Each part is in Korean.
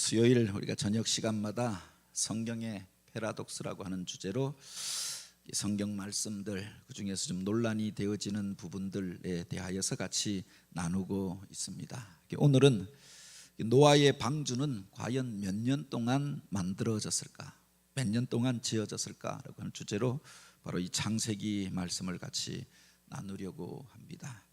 수요일 우리가 저녁 시간마다 성경의 패러독스라고 하는 주제로 성경 말씀들 그중에서 좀 논란이 되어지는 부분들에 대하여서 같이 나누고 있습니다. 오늘은 노아의 방주는 과연 몇 년 동안 만들어졌을까, 몇 년 동안 지어졌을까라고 하는 주제로 바로 이 창세기 말씀을 같이 나누려고 합니다.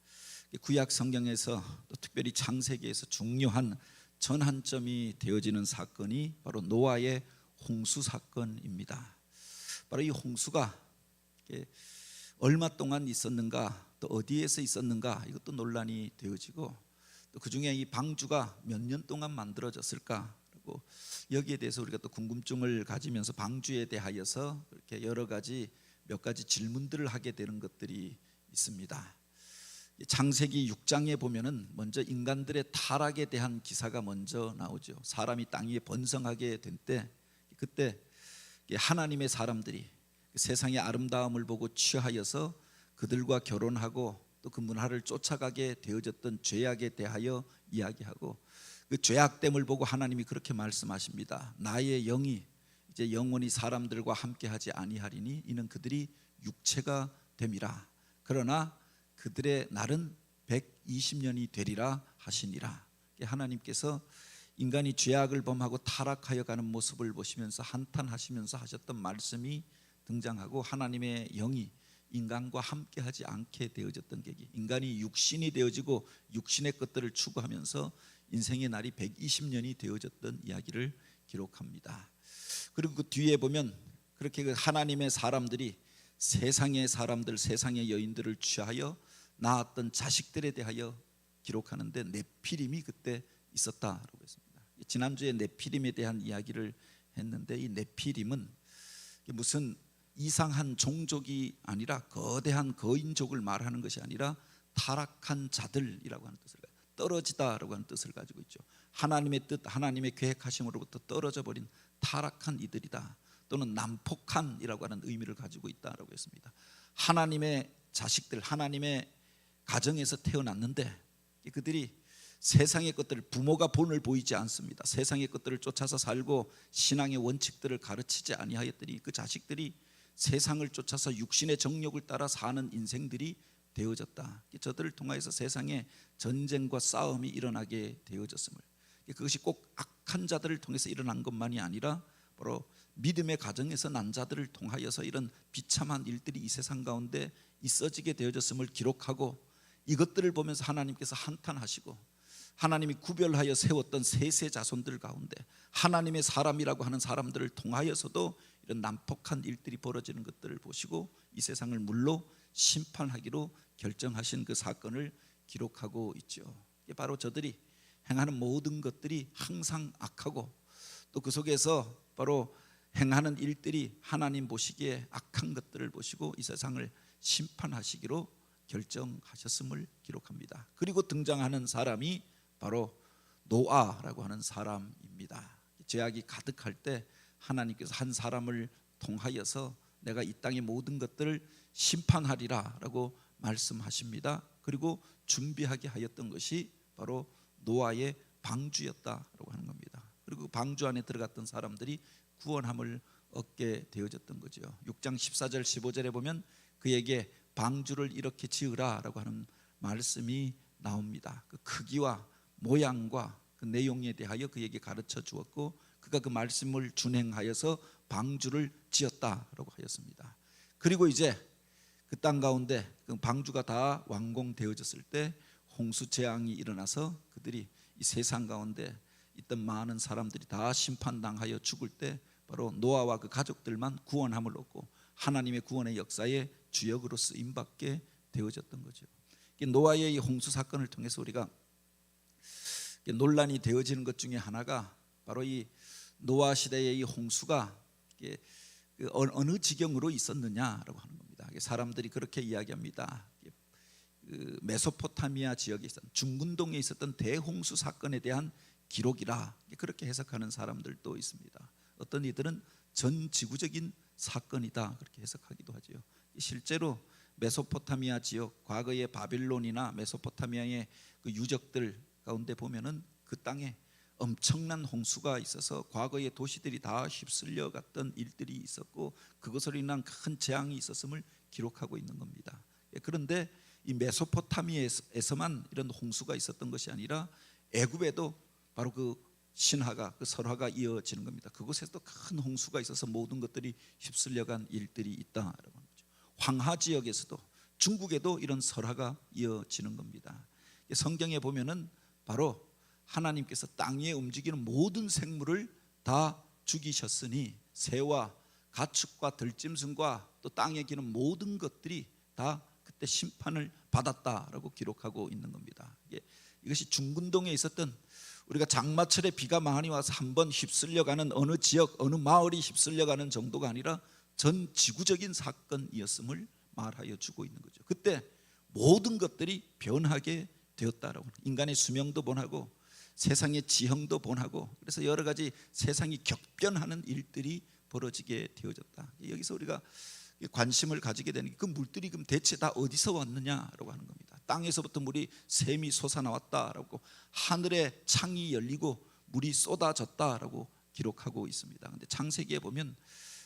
구약 성경에서 또 특별히 창세기에서 중요한 전환점이 되어지는 사건이 바로 노아의 홍수 사건입니다. 바로 이 홍수가 얼마 동안 있었는가, 또 어디에서 있었는가, 이것도 논란이 되어지고, 또 그중에 이 방주가 몇 년 동안 만들어졌을까, 그리고 여기에 대해서 우리가 또 궁금증을 가지면서 방주에 대하여서 이렇게 여러 가지 몇 가지 질문들을 하게 되는 것들이 있습니다. 창세기 6장에 보면은 먼저 인간들의 타락에 대한 기사가 먼저 나오죠. 사람이 땅 위에 번성하게 된 때, 그때 하나님의 사람들이 세상의 아름다움을 보고 취하여서 그들과 결혼하고 또 그 문화를 쫓아가게 되어졌던 죄악에 대하여 이야기하고, 그 죄악됨을 보고 하나님이 그렇게 말씀하십니다. 나의 영이 이제 영원히 사람들과 함께하지 아니하리니 이는 그들이 육체가 됨이라. 그러나 그들의 날은 120년이 되리라 하시니라. 하나님께서 인간이 죄악을 범하고 타락하여 가는 모습을 보시면서 한탄하시면서 하셨던 말씀이 등장하고, 하나님의 영이 인간과 함께하지 않게 되어졌던 계기, 인간이 육신이 되어지고 육신의 것들을 추구하면서 인생의 날이 120년이 되어졌던 이야기를 기록합니다. 그리고 그 뒤에 보면 그렇게 하나님의 사람들이 세상의 사람들, 세상의 여인들을 취하여 낳았던 자식들에 대하여 기록하는데 네피림이 그때 있었다라고 했습니다. 지난주에 네피림에 대한 이야기를 했는데, 이 네피림은 무슨 이상한 종족이 아니라 거대한 거인족을 말하는 것이 아니라 타락한 자들이라고 하는 뜻을, 떨어지다라고 하는 뜻을 가지고 있죠. 하나님의 뜻, 하나님의 계획하심으로부터 떨어져 버린 타락한 이들이다, 또는 난폭한이라고 하는 의미를 가지고 있다라고 했습니다. 하나님의 자식들, 하나님의 가정에서 태어났는데 그들이 세상의 것들을, 부모가 본을 보이지 않습니다. 세상의 것들을 쫓아서 살고 신앙의 원칙들을 가르치지 아니하였더니 그 자식들이 세상을 쫓아서 육신의 정욕을 따라 사는 인생들이 되어졌다. 저들을 통하여서 세상에 전쟁과 싸움이 일어나게 되어졌음을, 그것이 꼭 악한 자들을 통해서 일어난 것만이 아니라 바로 믿음의 가정에서 난 자들을 통하여서 이런 비참한 일들이 이 세상 가운데 있어지게 되어졌음을 기록하고, 이것들을 보면서 하나님께서 한탄하시고, 하나님이 구별하여 세웠던 셋의 자손들 가운데 하나님의 사람이라고 하는 사람들을 통하여서도 이런 난폭한 일들이 벌어지는 것들을 보시고 이 세상을 물로 심판하기로 결정하신 그 사건을 기록하고 있죠. 바로 저들이 행하는 모든 것들이 항상 악하고, 또 그 속에서 바로 행하는 일들이 하나님 보시기에 악한 것들을 보시고 이 세상을 심판하시기로 결정하셨음을 기록합니다. 그리고 등장하는 사람이 바로 노아라고 하는 사람입니다. 죄악이 가득할 때 하나님께서 한 사람을 통하여서 내가 이 땅의 모든 것들을 심판하리라 라고 말씀하십니다. 그리고 준비하게 하였던 것이 바로 노아의 방주였다라고 하는 겁니다. 그리고 방주 안에 들어갔던 사람들이 구원함을 얻게 되어졌던 거죠. 6장 14절 15절에 보면 그에게 방주를 이렇게 지으라 라고 하는 말씀이 나옵니다. 그 크기와 모양과 그 내용에 대하여 그에게 가르쳐 주었고, 그가 그 말씀을 준행하여서 방주를 지었다라고 하였습니다. 그리고 이제 그 땅 가운데 그 방주가 다 완공되어졌을 때 홍수 재앙이 일어나서 그들이 이 세상 가운데 있던 많은 사람들이 다 심판당하여 죽을 때 바로 노아와 그 가족들만 구원함을 얻고 하나님의 구원의 역사에 주역으로 쓰임받게 되어졌던 거죠. 노아의 이 홍수 사건을 통해서 우리가 논란이 되어지는 것 중에 하나가 바로 이 노아 시대의 이 홍수가 어느 지경으로 있었느냐라고 하는 겁니다. 사람들이 그렇게 이야기합니다. 그 메소포타미아 지역에 있었던, 중근동에 있었던 대홍수 사건에 대한 기록이라, 그렇게 해석하는 사람들도 있습니다. 어떤 이들은 전 지구적인 사건이다 그렇게 해석하기도 하죠. 실제로 메소포타미아 지역, 과거의 바빌론이나 메소포타미아의 그 유적들 가운데 보면은 그 땅에 엄청난 홍수가 있어서 과거의 도시들이 다 휩쓸려 갔던 일들이 있었고 그것으로 인한 큰 재앙이 있었음을 기록하고 있는 겁니다. 그런데 이 메소포타미아에서만 이런 홍수가 있었던 것이 아니라 애굽에도 바로 그 신화가 그 설화가 이어지는 겁니다. 그곳에서도 큰 홍수가 있어서 모든 것들이 휩쓸려간 일들이 있다라고 하는 거죠. 황하 지역에서도 중국에도 이런 설화가 이어지는 겁니다. 성경에 보면은 바로 하나님께서 땅 위에 움직이는 모든 생물을 다 죽이셨으니 새와 가축과 들짐승과 또 땅에 기는 모든 것들이 다 그때 심판을 받았다라고 기록하고 있는 겁니다. 이것이 중근동에 있었던 우리가 장마철에 비가 많이 와서 한번 휩쓸려가는 어느 지역 어느 마을이 휩쓸려가는 정도가 아니라 전 지구적인 사건이었음을 말하여 주고 있는 거죠. 그때 모든 것들이 변하게 되었다라고, 인간의 수명도 변하고 세상의 지형도 변하고, 그래서 여러 가지 세상이 격변하는 일들이 벌어지게 되어졌다. 여기서 우리가 관심을 가지게 되는 게 그 물들이 그럼 대체 다 어디서 왔느냐라고 하는 겁니다. 땅에서부터 물이 샘이 솟아나왔다라고, 하늘의 창이 열리고 물이 쏟아졌다라고 기록하고 있습니다. 근데 창세기에 보면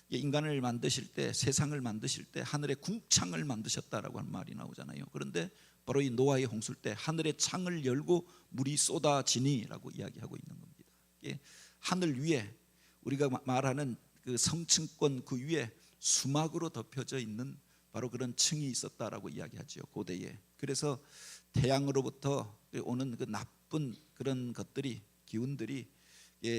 인간을 만드실 때, 세상을 만드실 때 하늘의 궁창을 만드셨다라고 하는 말이 나오잖아요. 그런데 바로 이 노아의 홍수일 때 하늘의 창을 열고 물이 쏟아지니라고 이야기하고 있는 겁니다. 하늘 위에 우리가 말하는 그 성층권 그 위에 수막으로 덮여져 있는 바로 그런 층이 있었다라고 이야기하죠, 고대에. 그래서 태양으로부터 오는 그 나쁜 그런 것들이, 기운들이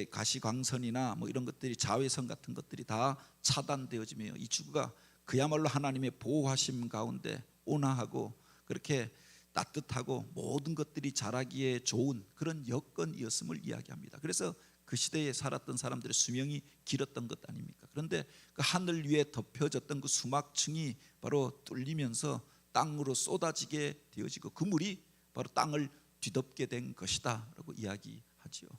가시광선이나 뭐 이런 것들이, 자외선 같은 것들이 다 차단되어지며 이 지구가 그야말로 하나님의 보호하심 가운데 온화하고 그렇게 따뜻하고 모든 것들이 자라기에 좋은 그런 여건이었음을 이야기합니다. 그래서 그 시대에 살았던 사람들의 수명이 길었던 것 아닙니까? 그런데 그 하늘 위에 덮여졌던 그 수막층이 바로 뚫리면서 땅으로 쏟아지게 되어지고 그 물이 바로 땅을 뒤덮게 된 것이다 라고 이야기하지요.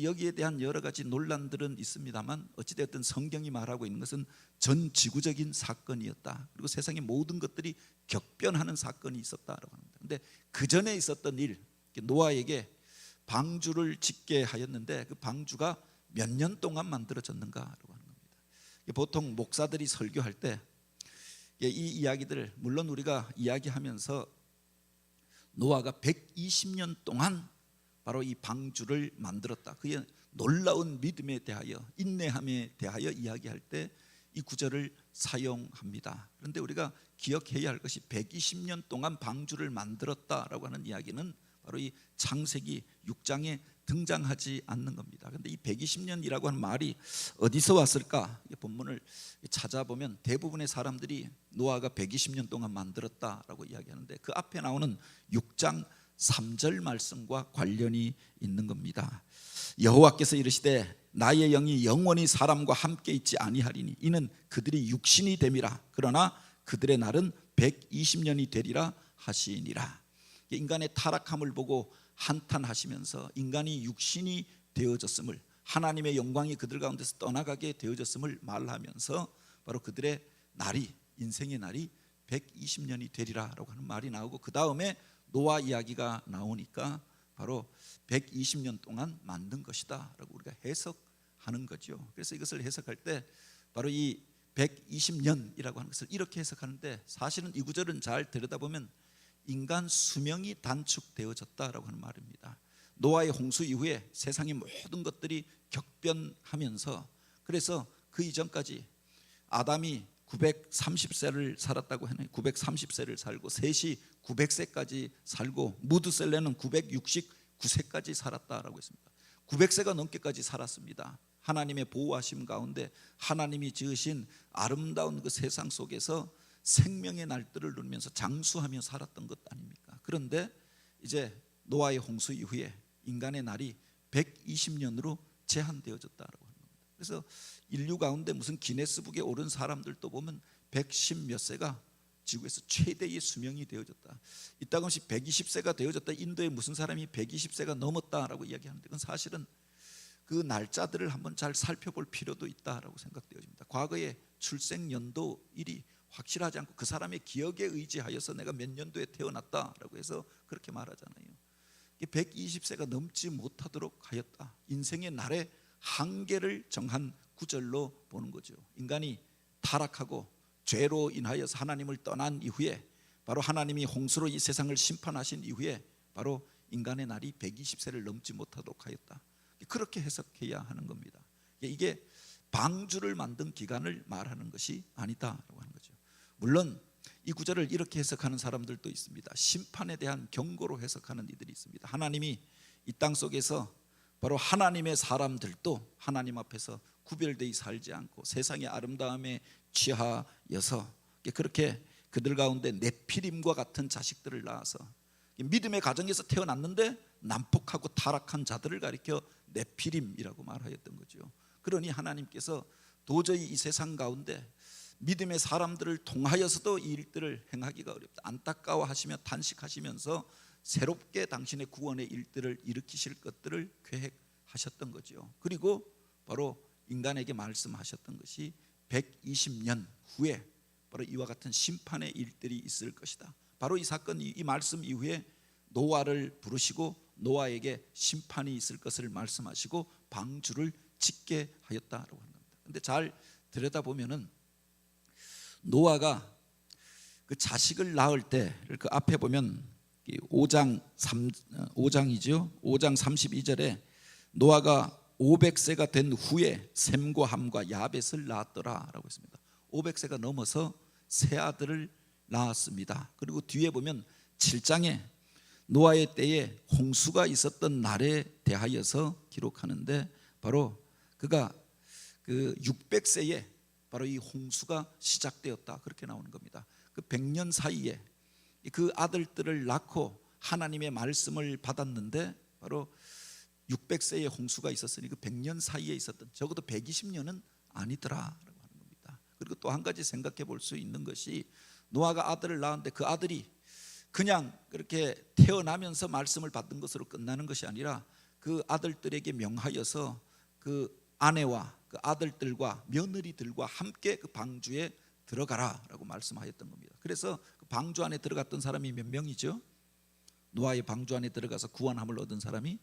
여기에 대한 여러 가지 논란들은 있습니다만 어찌되었든 성경이 말하고 있는 것은 전 지구적인 사건이었다. 그리고 세상의 모든 것들이 격변하는 사건이 있었다라고 합니다. 그런데 그 전에 있었던 일, 노아에게 방주를 짓게 하였는데 그 방주가 몇 년 동안 만들어졌는가라고 하는 겁니다. 보통 목사들이 설교할 때 이 이야기들을, 물론 우리가 이야기하면서 노아가 120년 동안 바로 이 방주를 만들었다, 그의 놀라운 믿음에 대하여, 인내함에 대하여 이야기할 때 이 구절을 사용합니다. 그런데 우리가 기억해야 할 것이 120년 동안 방주를 만들었다라고 하는 이야기는 바로 이 창세기 6장에 등장하지 않는 겁니다. 그런데 이 120년이라고 하는 말이 어디서 왔을까? 본문을 찾아보면 대부분의 사람들이 노아가 120년 동안 만들었다라고 이야기하는데 그 앞에 나오는 6장 3절 말씀과 관련이 있는 겁니다. 여호와께서 이르시되 나의 영이 영원히 사람과 함께 있지 아니하리니 이는 그들이 육신이 됨이라. 그러나 그들의 날은 120년이 되리라 하시니라. 인간의 타락함을 보고 한탄하시면서 인간이 육신이 되어졌음을, 하나님의 영광이 그들 가운데서 떠나가게 되어졌음을 말하면서 바로 그들의 날이, 인생의 날이 120년이 되리라라고 하는 말이 나오고 그 다음에 노아 이야기가 나오니까 바로 120년 동안 만든 것이다 라고 우리가 해석하는 거죠. 그래서 이것을 해석할 때 바로 이 120년이라고 하는 것을 이렇게 해석하는데, 사실은 이 구절은 잘 들여다보면 인간 수명이 단축되어졌다라고 하는 말입니다. 노아의 홍수 이후에 세상의 모든 것들이 격변하면서, 그래서 그 이전까지 아담이 930세를 살았다고 하네. 930세를 살고 셋이 900세까지 살고 무드셀레는 969세까지 살았다라고 했습니다. 900세가 넘게까지 살았습니다. 하나님의 보호하심 가운데 하나님이 지으신 아름다운 그 세상 속에서 생명의 날들을 누리면서 장수하며 살았던 것 아닙니까? 그런데 이제 노아의 홍수 이후에 인간의 날이 120년으로 제한되어졌다라고 합니다. 그래서 인류 가운데 무슨 기네스북에 오른 사람들도 보면 110 몇 세가 지구에서 최대의 수명이 되어졌다. 이따금씩 120세가 되어졌다. 인도에 무슨 사람이 120세가 넘었다라고 이야기하는데 그건 사실은 그 날짜들을 한번 잘 살펴볼 필요도 있다라고 생각되어집니다. 과거의 출생 연도일이 확실하지 않고 그 사람의 기억에 의지하여서 내가 몇 년도에 태어났다라고 해서 그렇게 말하잖아요. 120세가 넘지 못하도록 하였다. 인생의 날의 한계를 정한 구절로 보는 거죠. 인간이 타락하고 죄로 인하여서 하나님을 떠난 이후에, 바로 하나님이 홍수로 이 세상을 심판하신 이후에 바로 인간의 날이 120세를 넘지 못하도록 하였다. 그렇게 해석해야 하는 겁니다. 이게 방주를 만든 기간을 말하는 것이 아니다라고 하는 거죠. 물론 이 구절을 이렇게 해석하는 사람들도 있습니다. 심판에 대한 경고로 해석하는 이들이 있습니다. 하나님이 이 땅 속에서 바로 하나님의 사람들도 하나님 앞에서 구별되어 살지 않고 세상의 아름다움에 취하여서 그렇게 그들 가운데 네피림과 같은 자식들을 낳아서 믿음의 가정에서 태어났는데 난폭하고 타락한 자들을 가리켜 네피림이라고 말하였던 거죠. 그러니 하나님께서 도저히 이 세상 가운데 믿음의 사람들을 통하여서도 이 일들을 행하기가 어렵다, 안타까워하시며 탄식하시면서 새롭게 당신의 구원의 일들을 일으키실 것들을 계획하셨던 거죠. 그리고 바로 인간에게 말씀하셨던 것이 120년 후에 바로 이와 같은 심판의 일들이 있을 것이다. 바로 이 사건, 이 말씀 이후에 노아를 부르시고 노아에게 심판이 있을 것을 말씀하시고 방주를 짓게 하였다라고 하는 겁니다. 근데 잘 들여다보면은 노아가 그 자식을 낳을 때 그 앞에 보면 5장이죠. 5장 32절에 노아가 500세가 된 후에 셈과 함과 야벳을 낳았더라라고 했습니다. 500세가 넘어서 세 아들을 낳았습니다. 그리고 뒤에 보면 7장에 노아의 때에 홍수가 있었던 날에 대하여서 기록하는데 바로 그가 그 600세에 바로 이 홍수가 시작되었다, 그렇게 나오는 겁니다. 그 100년 사이에 그 아들들을 낳고 하나님의 말씀을 받았는데 바로 600세의 홍수가 있었으니 그 100년 사이에 있었던, 적어도 120년은 아니더라라고 하는 겁니다. 그리고 또 한 가지 생각해 볼 수 있는 것이 노아가 아들을 낳았는데 그 아들이 그냥 그렇게 태어나면서 말씀을 받은 것으로 끝나는 것이 아니라 그 아들들에게 명하여서 그 아내와 그 아들들과 며느리들과 함께 그 방주에 들어가라라고 말씀하였던 겁니다. 그래서 그 방주 안에 들어갔던 사람이 몇 명이죠? 노아의 방주 안에 들어가서 구원함을 얻은 사람이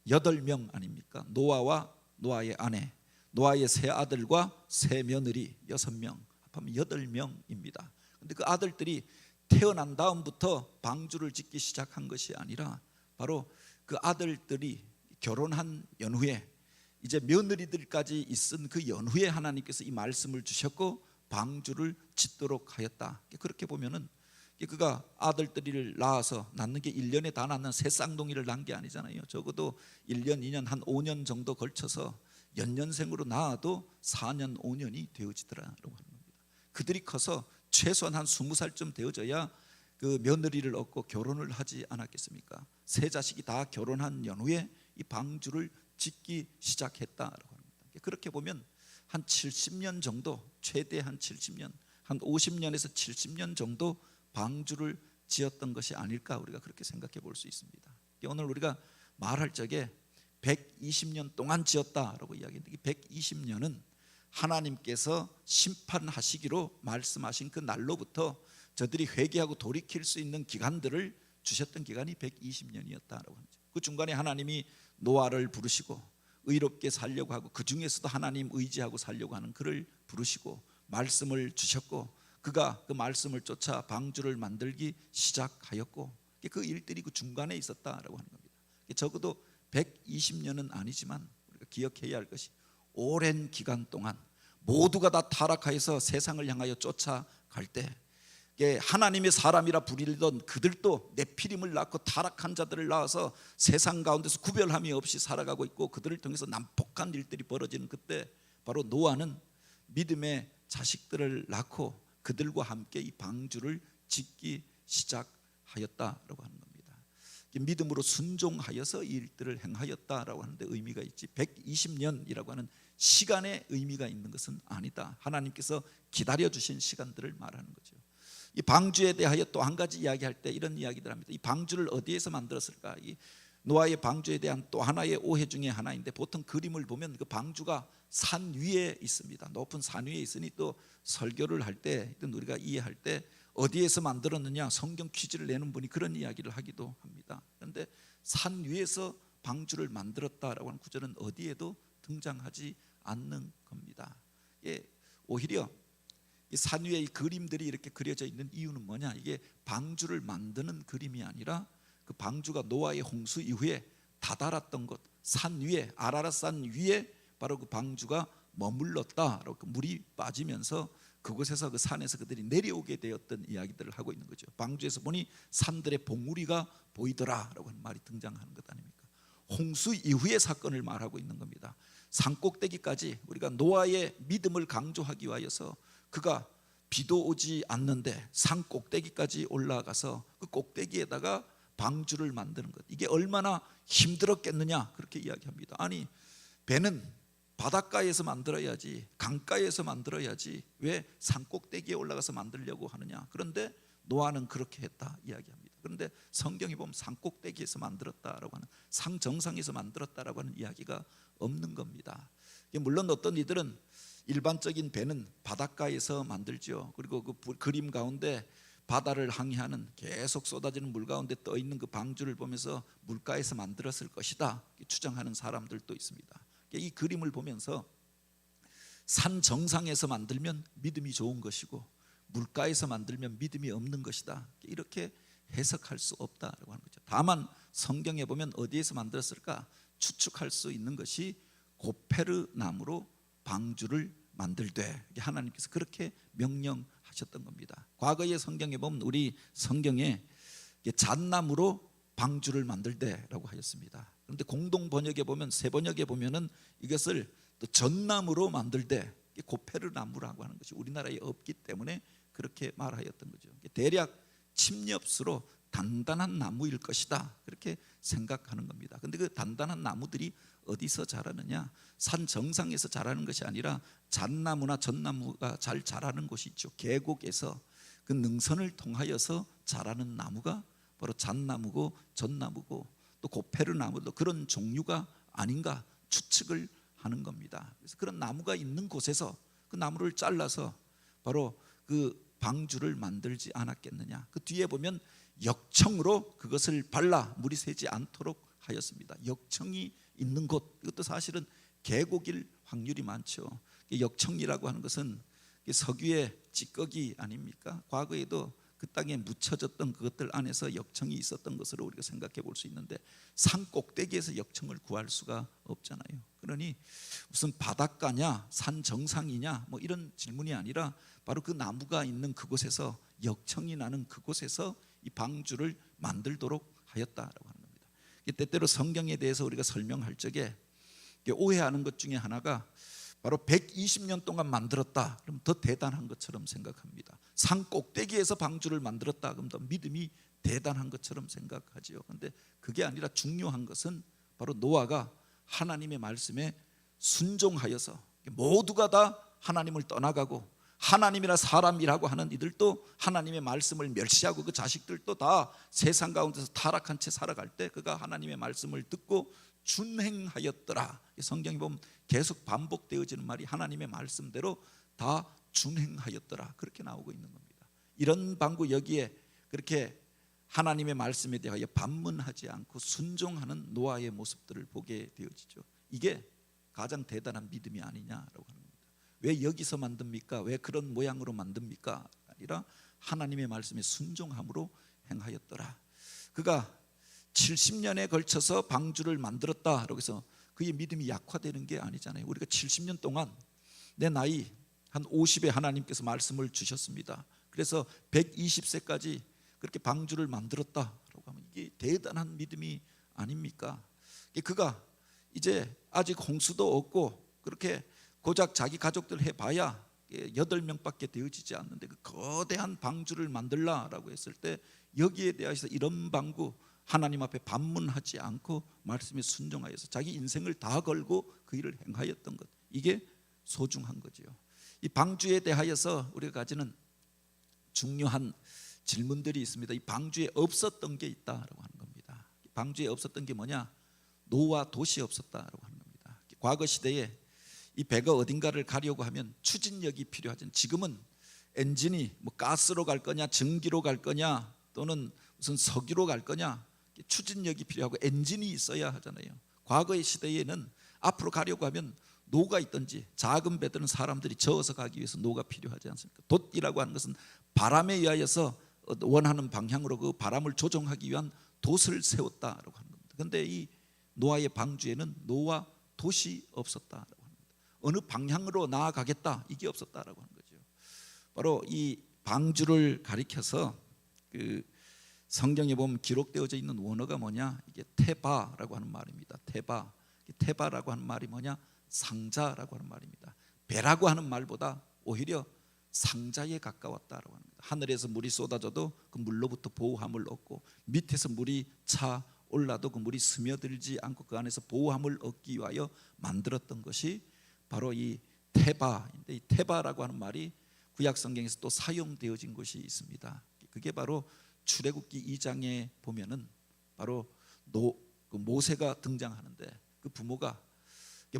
8명 아닙니까? 노아와 노아의 아내, 노아의 세 아들과 세 며느리 6명, 합하면 8명입니다. 근데 그 아들들이 태어난 다음부터 방주를 짓기 시작한 것이 아니라 바로 그 아들들이 결혼한 연후에 이제 며느리들까지 있은 그 연후에 하나님께서 이 말씀을 주셨고 방주를 짓도록 하였다. 그렇게 보면은 그가 아들들을 낳아서 낳는 게 1년에 다 낳는 새 쌍둥이를 낳은 게 아니잖아요. 적어도 1년, 2년, 한 5년 정도 걸쳐서 연년생으로 낳아도 4년, 5년이 되어지더라라고 하는 겁니다. 그들이 커서 최소한 한 20살쯤 되어져야 그 며느리를 얻고 결혼을 하지 않았겠습니까? 세 자식이 다 결혼한 연후에 이 방주를 짓기 시작했다라고 합니다. 그렇게 보면 한 70년 정도, 최대 한 70년, 한 50년에서 70년 정도 방주를 지었던 것이 아닐까, 우리가 그렇게 생각해 볼 수 있습니다. 오늘 우리가 말할 적에 120년 동안 지었다라고 이야기했는데, 120년은 하나님께서 심판하시기로 말씀하신 그 날로부터 저들이 회개하고 돌이킬 수 있는 기간들을 주셨던 기간이 120년이었다라고 하죠. 그 중간에 하나님이 노아를 부르시고 의롭게 살려고 하고 그 중에서도 하나님 의지하고 살려고 하는 그를 부르시고 말씀을 주셨고 그가 그 말씀을 쫓아 방주를 만들기 시작하였고 그 일들이 그 중간에 있었다라고 하는 겁니다. 적어도 120년은 아니지만 우리가 기억해야 할 것이 오랜 기간 동안 모두가 다 타락하여서 세상을 향하여 쫓아갈 때 하나님의 사람이라 불리던 그들도 네피림을 낳고 타락한 자들을 낳아서 세상 가운데서 구별함이 없이 살아가고 있고 그들을 통해서 난폭한 일들이 벌어지는 그때 바로 노아는 믿음의 자식들을 낳고 그들과 함께 이 방주를 짓기 시작하였다라고 하는 겁니다. 믿음으로 순종하여서 이 일들을 행하였다라고 하는데 의미가 있지 120년이라고 하는 시간의 의미가 있는 것은 아니다. 하나님께서 기다려주신 시간들을 말하는 거죠. 이 방주에 대하여 또 한 가지 이야기할 때 이런 이야기들 합니다. 이 방주를 어디에서 만들었을까? 이 노아의 방주에 대한 또 하나의 오해 중에 하나인데 보통 그림을 보면 그 방주가 산 위에 있습니다. 높은 산 위에 있으니 또 설교를 할 때 우리가 이해할 때 어디에서 만들었느냐 성경 퀴즈를 내는 분이 그런 이야기를 하기도 합니다. 그런데 산 위에서 방주를 만들었다라고 하는 구절은 어디에도 등장하지 않는 겁니다. 예, 오히려 이 산 위에 이 그림들이 이렇게 그려져 있는 이유는 뭐냐? 이게 방주를 만드는 그림이 아니라 그 방주가 노아의 홍수 이후에 다다랐던 곳, 산 위에, 아라랏산 위에 바로 그 방주가 머물렀다라고, 그 물이 빠지면서 그곳에서 그 산에서 그들이 내려오게 되었던 이야기들을 하고 있는 거죠. 방주에서 보니 산들의 봉우리가 보이더라라고 하는 말이 등장하는 것 아닙니까? 홍수 이후의 사건을 말하고 있는 겁니다. 산 꼭대기까지 우리가 노아의 믿음을 강조하기 위하여서 그가 비도 오지 않는데 산 꼭대기까지 올라가서 그 꼭대기에다가 방주를 만드는 것, 이게 얼마나 힘들었겠느냐 그렇게 이야기합니다. 아니, 배는 바닷가에서 만들어야지, 강가에서 만들어야지 왜 산 꼭대기에 올라가서 만들려고 하느냐. 그런데 노아는 그렇게 했다 이야기합니다. 그런데 성경에 보면 산 꼭대기에서 만들었다라고 하는, 산 정상에서 만들었다라고 하는 이야기가 없는 겁니다. 물론 어떤 이들은 일반적인 배는 바닷가에서 만들죠. 그리고 그 그림 가운데 바다를 항해하는 계속 쏟아지는 물 가운데 떠 있는 그 방주를 보면서 물가에서 만들었을 것이다 추정하는 사람들도 있습니다. 이 그림을 보면서 산 정상에서 만들면 믿음이 좋은 것이고 물가에서 만들면 믿음이 없는 것이다, 이렇게 해석할 수 없다라고 하는 거죠. 다만 성경에 보면 어디에서 만들었을까 추측할 수 있는 것이 고페르 나무로 방주를 만들되, 하나님께서 그렇게 명령하셨던 겁니다. 과거의 성경에 보면 우리 성경에 잣나무로 방주를 만들되라고 하였습니다. 그런데 공동 번역에 보면, 새 번역에 보면은 이것을 또 전나무로 만들되, 고페르 나무라고 하는 것이 우리나라에 없기 때문에 그렇게 말하였던 거죠. 대략 침엽수로 단단한 나무일 것이다 그렇게 생각하는 겁니다. 그런데 그 단단한 나무들이 어디서 자라느냐? 산 정상에서 자라는 것이 아니라 잣나무나 전나무가 잘 자라는 곳이 있죠. 계곡에서 그 능선을 통하여서 자라는 나무가 바로 잣나무고 전나무고 또 고페르 나무도 그런 종류가 아닌가 추측을 하는 겁니다. 그래서 그런 나무가 있는 곳에서 그 나무를 잘라서 바로 그 방주를 만들지 않았겠느냐. 그 뒤에 보면 역청으로 그것을 발라 물이 새지 않도록 하였습니다. 역청이 있는 곳, 이것도 사실은 계곡일 확률이 많죠. 역청이라고 하는 것은 석유의 찌꺼기 아닙니까? 과거에도 그 땅에 묻혀졌던 그것들 안에서 역청이 있었던 것으로 우리가 생각해 볼 수 있는데 산 꼭대기에서 역청을 구할 수가 없잖아요. 그러니 무슨 바닷가냐 산 정상이냐 뭐 이런 질문이 아니라 바로 그 나무가 있는 그곳에서, 역청이 나는 그곳에서 이 방주를 만들도록 하였다라고 하는 겁니다. 때때로 성경에 대해서 우리가 설명할 적에 오해하는 것 중에 하나가 바로 120년 동안 만들었다 그러면 더 대단한 것처럼 생각합니다. 산 꼭대기에서 방주를 만들었다 그러면 더 믿음이 대단한 것처럼 생각하지요. 그런데 그게 아니라 중요한 것은 바로 노아가 하나님의 말씀에 순종하여서, 모두가 다 하나님을 떠나가고 하나님이나 사람이라고 하는 이들도 하나님의 말씀을 멸시하고 그 자식들도 다 세상 가운데서 타락한 채 살아갈 때 그가 하나님의 말씀을 듣고 준행하였더라. 성경에 보면 계속 반복되어지는 말이 하나님의 말씀대로 다 준행하였더라 그렇게 나오고 있는 겁니다. 이런 방구 여기에 그렇게 하나님의 말씀에 대하여 반문하지 않고 순종하는 노아의 모습들을 보게 되어지죠. 이게 가장 대단한 믿음이 아니냐라고 하는 겁니다. 왜 여기서 만듭니까? 왜 그런 모양으로 만듭니까? 아니라 하나님의 말씀에 순종함으로 행하였더라. 그가 70년에 걸쳐서 방주를 만들었다라고 해서 그의 믿음이 약화되는 게 아니잖아요. 우리가 70년 동안 내 나이 한 50에 하나님께서 말씀을 주셨습니다. 그래서 120세까지 그렇게 방주를 만들었다라고 하면 이게 대단한 믿음이 아닙니까? 그가 이제 아직 홍수도 없고 그렇게 고작 자기 가족들 해봐야 8명밖에 되어지지 않는데 그 거대한 방주를 만들라라고 했을 때 여기에 대해서 이런 방구 하나님 앞에 반문하지 않고 말씀에 순종하여서 자기 인생을 다 걸고 그 일을 행하였던 것, 이게 소중한 거지요. 이 방주에 대하여서 우리가 가지는 중요한 질문들이 있습니다. 이 방주에 없었던 게 있다라고 하는 겁니다. 방주에 없었던 게 뭐냐? 노아 돛이 없었다라고 하는 겁니다. 과거 시대에 이 배가 어딘가를 가려고 하면 추진력이 필요하죠. 지금은 엔진이 뭐 가스로 갈 거냐, 전기로 갈 거냐, 또는 무슨 석유로 갈 거냐, 추진력이 필요하고 엔진이 있어야 하잖아요. 과거의 시대에는 앞으로 가려고 하면 노가 있든지 작은 배들은 사람들이 저어서 가기 위해서 노가 필요하지 않습니까? 돛이라고 하는 것은 바람에 의하여서 원하는 방향으로 그 바람을 조종하기 위한 돛을 세웠다라고 하는 겁니다. 그런데 이 노아의 방주에는 노와 돛이 없었다라고 합니다. 어느 방향으로 나아가겠다 이게 없었다라고 하는 거죠. 바로 이 방주를 가리켜서 그 성경에 보면 기록되어져 있는 원어가 뭐냐? 이게 테바라고 하는 말입니다. 테바라고 하는 말이 뭐냐? 상자라고 하는 말입니다. 배라고 하는 말보다 오히려 상자에 가까웠다라고 합니다. 하늘에서 물이 쏟아져도 그 물로부터 보호함을 얻고 밑에서 물이 차 올라도 그 물이 스며들지 않고 그 안에서 보호함을 얻기 위하여 만들었던 것이 바로 이 테바인데, 이 테바라고 하는 말이 구약 성경에서 또 사용되어진 것이 있습니다. 그게 바로 출애굽기 2장에 보면은 바로 그 모세가 등장하는데, 그 부모가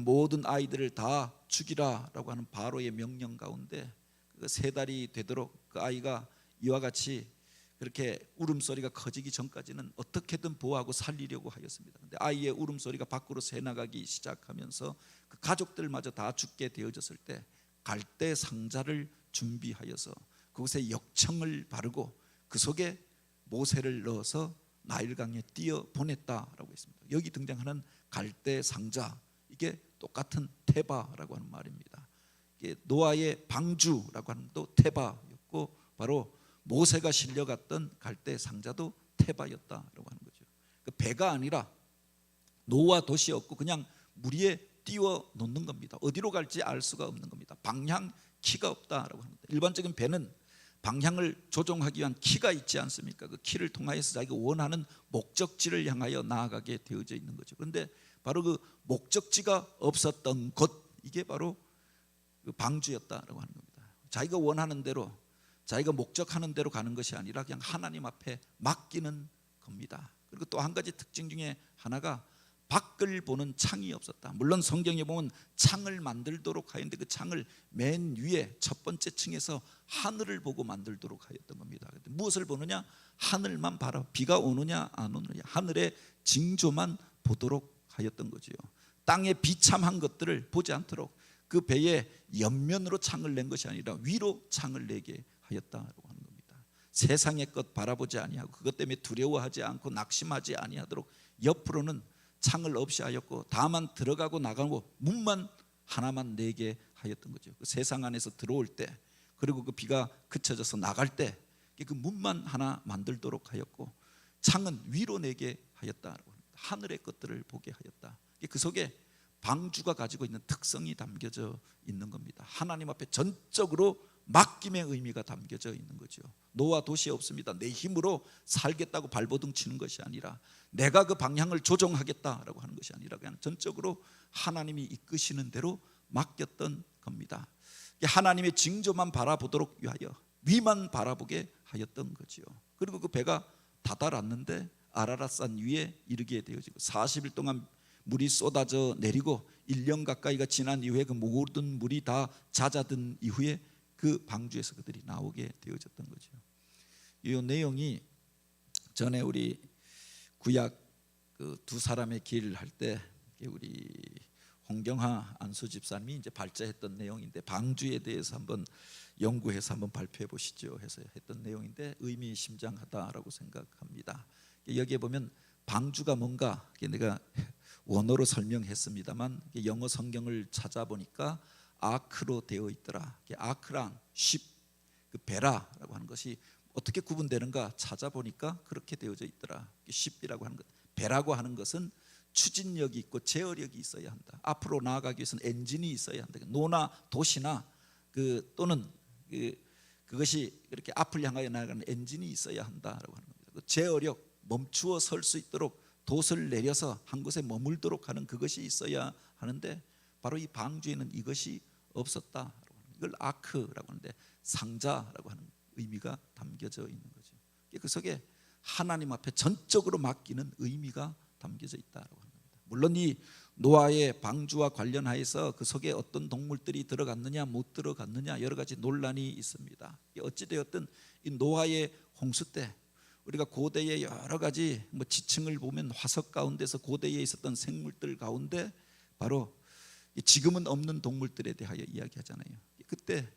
모든 아이들을 다 죽이라라고 하는 바로의 명령 가운데 그 3달이 되도록 그 아이가 이와 같이 그렇게 울음소리가 커지기 전까지는 어떻게든 보호하고 살리려고 하였습니다. 그런데 아이의 울음소리가 밖으로 새나가기 시작하면서 그 가족들마저 다 죽게 되어졌을 때 갈대 상자를 준비하여서 그곳에 역청을 바르고 그 속에 모세를 넣어서 나일강에 띄어 보냈다라고 했습니다. 여기 등장하는 갈대 상자, 이게 똑같은 테바라고 하는 말입니다. 이게 노아의 방주라고 하는 것도 테바였고 바로 모세가 실려갔던 갈대 상자도 테바였다라고 하는 거죠. 그 배가 아니라 노와 돛이 없고 그냥 물 위에 띄워 놓는 겁니다. 어디로 갈지 알 수가 없는 겁니다. 방향 키가 없다라고 합니다. 일반적인 배는 방향을 조종하기 위한 키가 있지 않습니까? 그 키를 통하여서 자기가 원하는 목적지를 향하여 나아가게 되어져 있는 거죠. 그런데 바로 그 목적지가 없었던 곳, 이게 바로 그 방주였다라고 하는 겁니다. 자기가 원하는 대로, 자기가 목적하는 대로 가는 것이 아니라 그냥 하나님 앞에 맡기는 겁니다. 그리고 또 한 가지 특징 중에 하나가 밖을 보는 창이 없었다. 물론 성경에 보면 창을 만들도록 하였는데 그 창을 맨 위에 첫 번째 층에서 하늘을 보고 만들도록 하였던 겁니다. 무엇을 보느냐? 하늘만 바라, 비가 오느냐 안 오느냐, 하늘의 징조만 보도록 하였던 거지요. 땅에 비참한 것들을 보지 않도록 그 배의 옆면으로 창을 낸 것이 아니라 위로 창을 내게 하였다고 하는 겁니다. 세상의 것 바라보지 아니하고 그것 때문에 두려워하지 않고 낙심하지 아니하도록 옆으로는 창을 없이 하였고 다만 들어가고 나가고 문만 하나만 내게 하였던 거죠. 그 세상 안에서 들어올 때 그리고 그 비가 그쳐져서 나갈 때 그 문만 하나 만들도록 하였고 창은 위로 내게 하였다라고 합니다. 하늘의 것들을 보게 하였다. 그 속에 방주가 가지고 있는 특성이 담겨져 있는 겁니다. 하나님 앞에 전적으로 맡김의 의미가 담겨져 있는 거죠. 노와 돛이 없습니다. 내 힘으로 살겠다고 발버둥 치는 것이 아니라 내가 그 방향을 조종하겠다라고 하는 것이 아니라 그냥 전적으로 하나님이 이끄시는 대로 맡겼던 겁니다. 하나님의 징조만 바라보도록 위하여 위만 바라보게 하였던 거지요. 그리고 그 배가 다다랐는데 아라랏산 위에 이르게 되어지고 40일 동안 물이 쏟아져 내리고 1년 가까이가 지난 이후에 그 모든 물이 다 잦아든 이후에 그 방주에서 그들이 나오게 되어졌던 거죠. 이 내용이 전에 우리 구약 그 두 사람의 길을 할 때 우리 홍경하 안수 집사님이 이제 발제했던 내용인데 방주에 대해서 한번 연구해서 한번 발표해 보시죠 해서 했던 내용인데 의미심장하다라고 생각합니다. 여기에 보면 방주가 뭔가 내가 원어로 설명했습니다만 영어 성경을 찾아보니까 아크로 되어 있더라. 아크랑 쉽, 그 배라라고 하는 것이 어떻게 구분되는가 찾아보니까 그렇게 되어져 있더라. 쉽이라고 하는 것, 배라고 하는 것은 추진력이 있고 제어력이 있어야 한다. 앞으로 나아가기 위해서는 엔진이 있어야 한다. 노나 돛이나 그 또는 그것이 이렇게 앞을 향하여 나아가는 엔진이 있어야 한다라고 하는 겁니다. 그 제어력, 멈추어 설 수 있도록 돛을 내려서 한 곳에 머물도록 하는 그것이 있어야 하는데 바로 이 방주에는 이것이 없었다. 이걸 아크라고 하는데 상자라고 하는 의미가 담겨져 있는 거죠. 그 속에 하나님 앞에 전적으로 맡기는 의미가 담겨져 있다고 합니다. 물론 이 노아의 방주와 관련하여서 그 속에 어떤 동물들이 들어갔느냐 못 들어갔느냐 여러 가지 논란이 있습니다. 어찌되었든 이 노아의 홍수 때 우리가 고대의 여러 가지 지층을 보면 화석 가운데서 고대에 있었던 생물들 가운데 바로 지금은 없는 동물들에 대하여 이야기하잖아요. 그때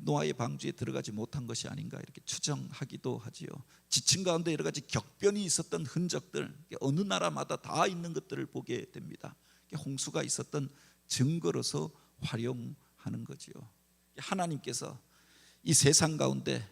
노아의 방주에 들어가지 못한 것이 아닌가 이렇게 추정하기도 하지요. 지층 가운데 여러 가지 격변이 있었던 흔적들, 어느 나라마다 다 있는 것들을 보게 됩니다. 홍수가 있었던 증거로서 활용하는 거지요. 하나님께서 이 세상 가운데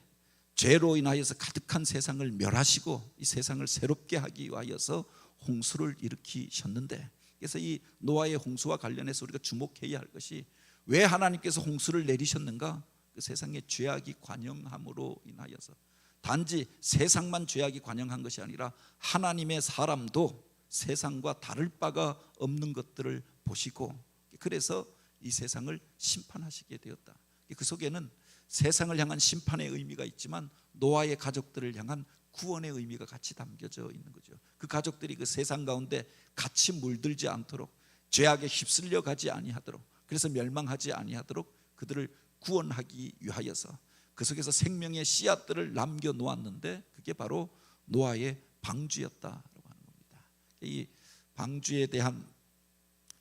죄로 인하여서 가득한 세상을 멸하시고 이 세상을 새롭게 하기 위하여서 홍수를 일으키셨는데, 그래서 이 노아의 홍수와 관련해서 우리가 주목해야 할 것이, 왜 하나님께서 홍수를 내리셨는가? 그 세상의 죄악이 관영함으로 인하여서, 단지 세상만 죄악이 관영한 것이 아니라 하나님의 사람도 세상과 다를 바가 없는 것들을 보시고, 그래서 이 세상을 심판하시게 되었다. 그 속에는 세상을 향한 심판의 의미가 있지만 노아의 가족들을 향한 구원의 의미가 같이 담겨져 있는 거죠. 그 가족들이 그 세상 가운데 같이 물들지 않도록, 죄악에 휩쓸려 가지 아니하도록, 그래서 멸망하지 아니하도록 그들을 구원하기 위하여서 그 속에서 생명의 씨앗들을 남겨 놓았는데, 그게 바로 노아의 방주였다라고 하는 겁니다. 이 방주에 대한,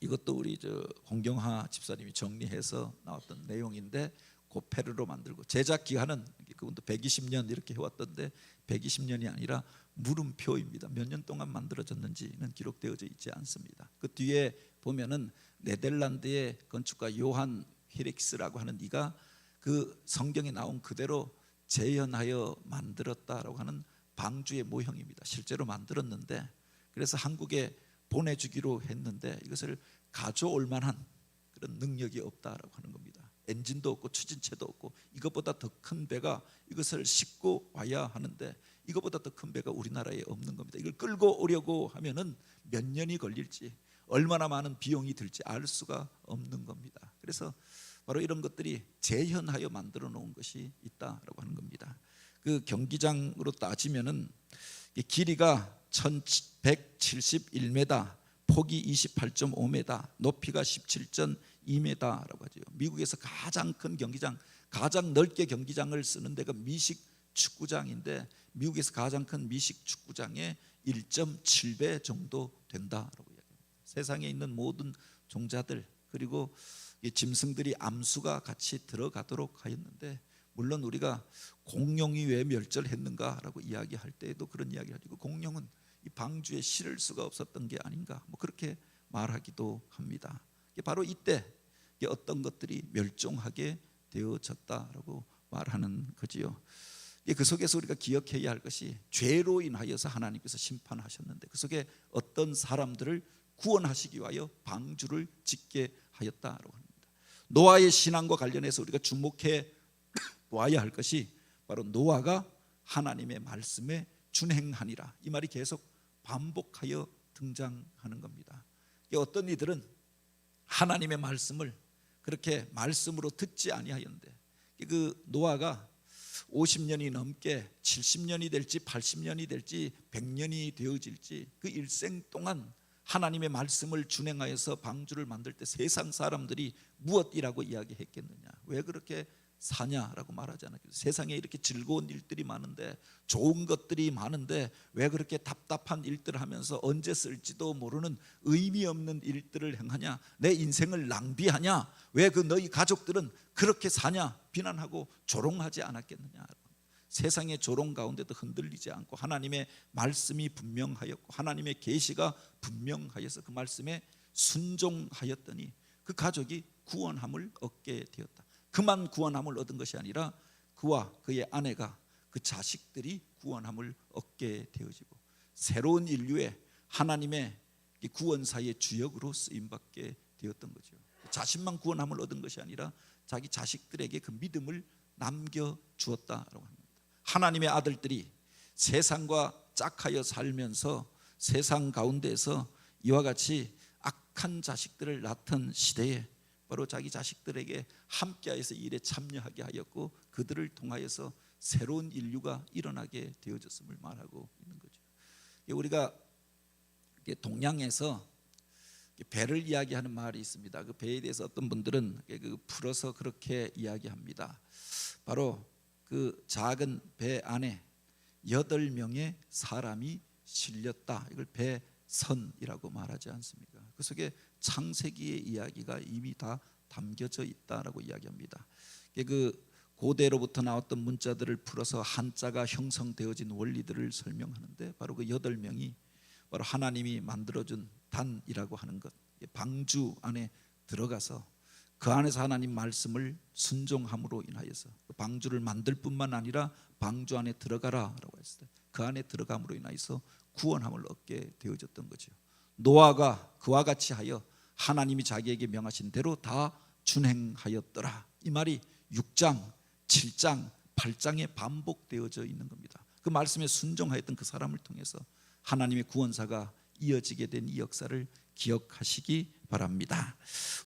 이것도 우리 홍경하 집사님이 정리해서 나왔던 내용인데, 고페르로 만들고 제작 기간은 그분도 120년 이렇게 해왔던데 120년이 아니라 물음표입니다. 몇 년 동안 만들어졌는지는 기록되어져 있지 않습니다. 그 뒤에 보면은 네덜란드의 건축가 요한 히렉스라고 하는 이가 그 성경에 나온 그대로 재현하여 만들었다라고 하는 방주의 모형입니다. 실제로 만들었는데, 그래서 한국에 보내주기로 했는데 이것을 가져올 만한 그런 능력이 없다라고 하는 겁니다. 엔진도 없고 추진체도 없고, 이것보다 더 큰 배가 이것을 싣고 와야 하는데 이것보다 더 큰 배가 우리나라에 없는 겁니다. 이걸 끌고 오려고 하면은 몇 년이 걸릴지, 얼마나 많은 비용이 들지 알 수가 없는 겁니다. 그래서 바로 이런 것들이 재현하여 만들어 놓은 것이 있다라고 하는 겁니다. 그 경기장으로 따지면은 길이가 1171m, 폭이 28.5m, 높이가 17.2m라고 하죠. 미국에서 가장 큰 경기장, 가장 넓게 경기장을 쓰는 데가 미식 축구장인데, 미국에서 가장 큰 미식 축구장의 1.7배 정도 된다라고 이야기합니다. 세상에 있는 모든 종자들, 그리고 짐승들이 암수가 같이 들어가도록 하였는데, 물론 우리가 공룡이 왜 멸절했는가라고 이야기할 때에도 그런 이야기를 하고, 공룡은 이 방주에 실을 수가 없었던 게 아닌가, 그렇게 말하기도 합니다. 바로 이때 어떤 것들이 멸종하게 되어졌다라고 말하는 거지요. 그 속에서 우리가 기억해야 할 것이, 죄로 인하여서 하나님께서 심판하셨는데 그 속에 어떤 사람들을 구원하시기 위하여 방주를 짓게 하였다라고 합니다. 노아의 신앙과 관련해서 우리가 주목해 보아야 할 것이, 바로 노아가 하나님의 말씀에 준행하니라, 이 말이 계속 반복하여 등장하는 겁니다. 어떤 이들은 하나님의 말씀을 그렇게 말씀으로 듣지 아니하였는데, 그 노아가 50년이 넘게 70년이 될지 80년이 될지 100년이 되어질지 그 일생 동안 하나님의 말씀을 준행하여서 방주를 만들 때 세상 사람들이 무엇이라고 이야기했겠느냐, 왜 그렇게 사냐라고 말하지 않았겠어요. 세상에 이렇게 즐거운 일들이 많은데, 좋은 것들이 많은데 왜 그렇게 답답한 일들을 하면서 언제 쓸지도 모르는 의미 없는 일들을 행하냐, 내 인생을 낭비하냐, 왜 그 너희 가족들은 그렇게 사냐 비난하고 조롱하지 않았겠느냐. 세상의 조롱 가운데도 흔들리지 않고 하나님의 말씀이 분명하였고 하나님의 계시가 분명하여서 그 말씀에 순종하였더니 그 가족이 구원함을 얻게 되었다. 그만 구원함을 얻은 것이 아니라 그와 그의 아내가, 그 자식들이 구원함을 얻게 되어지고 새로운 인류의 하나님의 구원사의 주역으로 쓰임받게 되었던 거죠. 자신만 구원함을 얻은 것이 아니라 자기 자식들에게 그 믿음을 남겨주었다라고 합니다. 하나님의 아들들이 세상과 짝하여 살면서 세상 가운데에서 이와 같이 악한 자식들을 낳던 시대에 바로 자기 자식들에게 함께하여서 일에 참여하게 하였고, 그들을 통하여서 새로운 인류가 일어나게 되어졌음을 말하고 있는 거죠. 우리가 동양에서 배를 이야기하는 말이 있습니다. 그 배에 대해서 어떤 분들은 풀어서 그렇게 이야기합니다. 바로 그 작은 배 안에 8명의 사람이 실렸다. 이걸 배선이라고 말하지 않습니까? 그 속에 창세기의 이야기가 이미 다 담겨져 있다라고 이야기합니다. 그 고대로부터 나왔던 문자들을 풀어서 한자가 형성되어진 원리들을 설명하는데 바로 그 8명이 바로 하나님이 만들어준 단이라고 하는 것, 방주 안에 들어가서 그 안에서 하나님 말씀을 순종함으로 인하여서 그 방주를 만들 뿐만 아니라 방주 안에 들어가라라고 했을 때 그 안에 들어감으로 인하여서 구원함을 얻게 되어졌던 거죠. 노아가 그와 같이 하여 하나님이 자기에게 명하신 대로 다 준행하였더라. 이 말이 6장, 7장, 8장에 반복되어져 있는 겁니다. 그 말씀에 순종하였던 그 사람을 통해서 하나님의 구원사가 이어지게 된 이 역사를 기억하시기 바랍니다.